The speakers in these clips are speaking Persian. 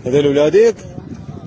هذول أولادك؟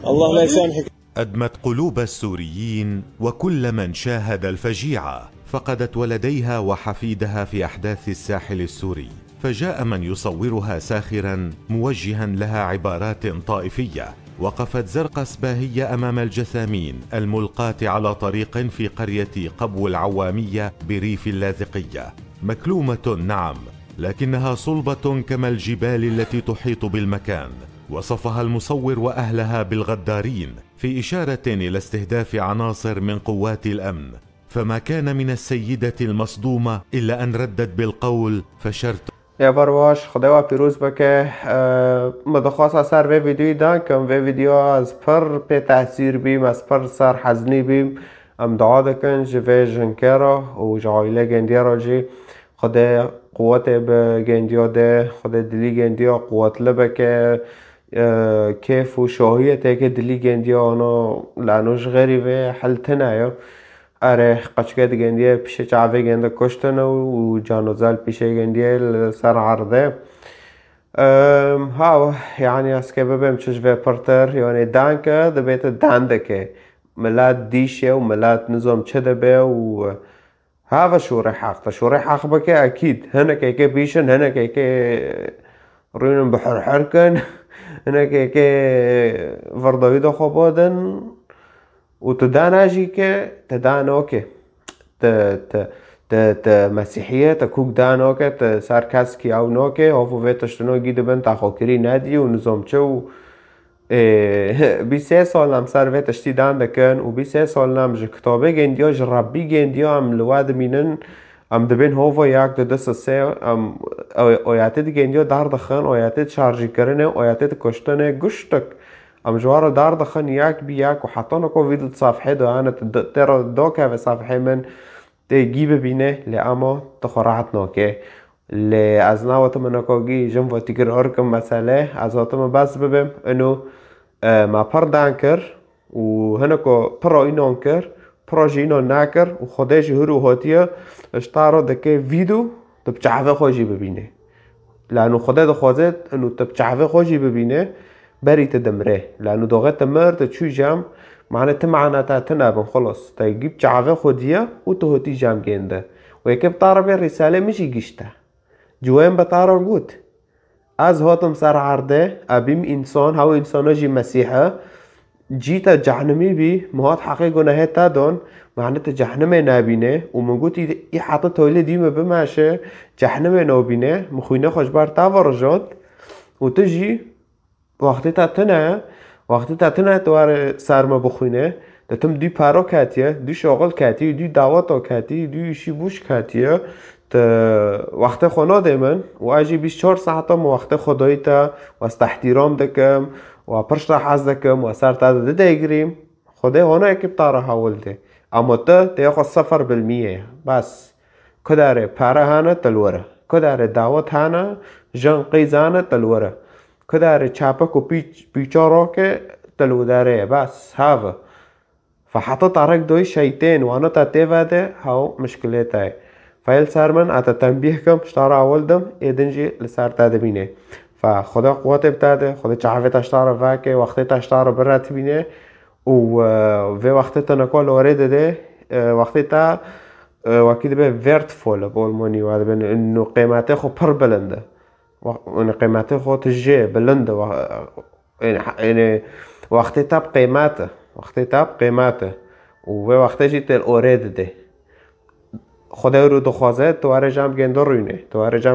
الله لا يسامحك. أدمت قلوب السوريين وكل من شاهد الفجيعة. فقدت ولديها وحفيدها في أحداث الساحل السوري، فجاء من يصورها ساخرا موجها لها عبارات طائفية. وقفت زرقس باهية أمام الجثامين الملقاة على طريق في قرية قبو العوامية بريف اللاذقية، مكلومة نعم، لكنها صلبة كما الجبال التي تحيط بالمكان. وصفها المصور وأهلها بالغدارين في إشارة إلى استهداف عناصر من قوات الأمن. فما كان من السيدة المصدومة إلا أن ردت بالقول فشرت. یا برواش خدا و پیروز بکه. مدخواست اثر به ویدیوی دان کم و ویدیو از پر به تاثیر بیم، از پر سر حزنی بیم. ام دعا دکن جوه جنکرا و جعایله گندی را جی خدا قوت به گندیا ده، خدا دلی گندیا قوت لبکه کیف و شاهیت که دلی گندیا آنو لعنوش غریبه حلتنه یا اره قشقه گندیه پیش چاوه گنده کشتن و جانوزال پیش گندیه سر عرضه. ها يعني اسكي ببم تشجفه برتر يعني دانكه دبيت داندكه ملات ديشه وملات نظام كده به و هذا شو راح حق شو راح حق بك اكيد هنا كيكي بيشن هنا كيكي روين بحر حركن هنا كيكي فردويدو خبودن وتداناجي كه تدانوكه ت مسیحیه تا کوک دانو که تا سرکس کی او نو که هفو ویتشتنو گیده بن تا خوکری ندی و نظام چه و 23 سال هم سر ویتشتی دان دکن و 23 سال هم جه کتابه گندیا جربی گندیا هم لواد مینن هم دبین هفو یک دو دست سه هم آیاتی دی گندیا دار دخن آیاتی شارجی کرنه آیاتی کشتنه گشتک هم جوارو دار دخن یک بی یک و حتی نکو ویدو صفحه دو آنه ترا دو که و صفحه من تيجي ببينه لأما تخرعتنا كه لأزنا وتمناكوجي جم وتكر أركم مسألة أزاتم بس ببم إنه ما بردانكر وهناكو براينانكر براجينا ناكر وخداش هرو هاتيه اشتارو دكه فيديو تبچعفه خوشي ببينه لأنه خدا دخوازت إنه تبچعفه خوشي ببينه بري تدمره لأنه دوغت تمر تشو جام معناته معناتها تنابن خلاص تجيب شعبه خديه وتهتي جام جنده ويكب طارب الرسالة مش يجيشته جوين بطارب قوت از هاتم سر عرضه ابيم انسان هاو انسانا جي مسيحة جيتا جهنمي بي مهات حقيقة نهاية تادون معناته جهنمي نابينه ومن قوت اي حاطة تويلة ديمه بماشه جهنمي نابينه مخوينه خوشبار تاورجات وتجي وقتی تا تنه توار سرما بخوینه تم دی پارو کاتیه دی شغل کاتی دی دعوت کاتی دی ایشی بوش کاتیه تا وقت خونه من و اجی 24 ساعت هم وقت خدایی تا و از احترام دکم و پرش را حز دکم و سر تا ده گریم خدای هونه اکی بطاره حول ده اما تا خود 0% بس کداره پاره هانه تلوره کداره دعوت هانه جن قیزانه تلوره كدار تشابك وبيشارو كه تلوداره بس هذا فحطت عرق دوي شيطان وانا تاتيفاده هاو مشكلتها فايل سارمن اتا تنبيهكم اشتارا اولدم ايدنجي لسار تادبينه فخدا قوات بتاده خدا چعفت اشتارا فاكه وقت اشتارا برات بينه و في وقت تنكول وريد ده وقت تا وكيد به فيرت فول بولموني وهذا بين انه قيمته خو بر بلنده وإن قيمته خو تجي بلنده يعني وقت تاب قيمته ووقت جيت الأوريد ده خدا رو دخوازه تواره جام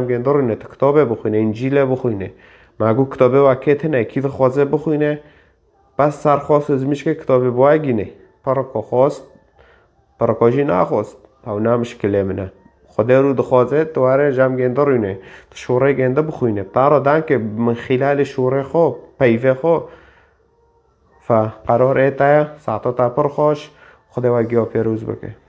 گندرونه کتابه بخونه انجیل بخونه مگو کتابه وقت نه کی دخوازه بخونه بس سرخواست از میشه که کتابه باگینه پراکا خواست پراکاجی نخواست او نه مشکله منه خدا رو دخوازه تواره جام گندرونه شوره گنده بخونه تارا دان که من خلال شوره خو پیوه خو فقرار ایتایا ساعتا تا پر خوش خدا و گیا پیروز بکه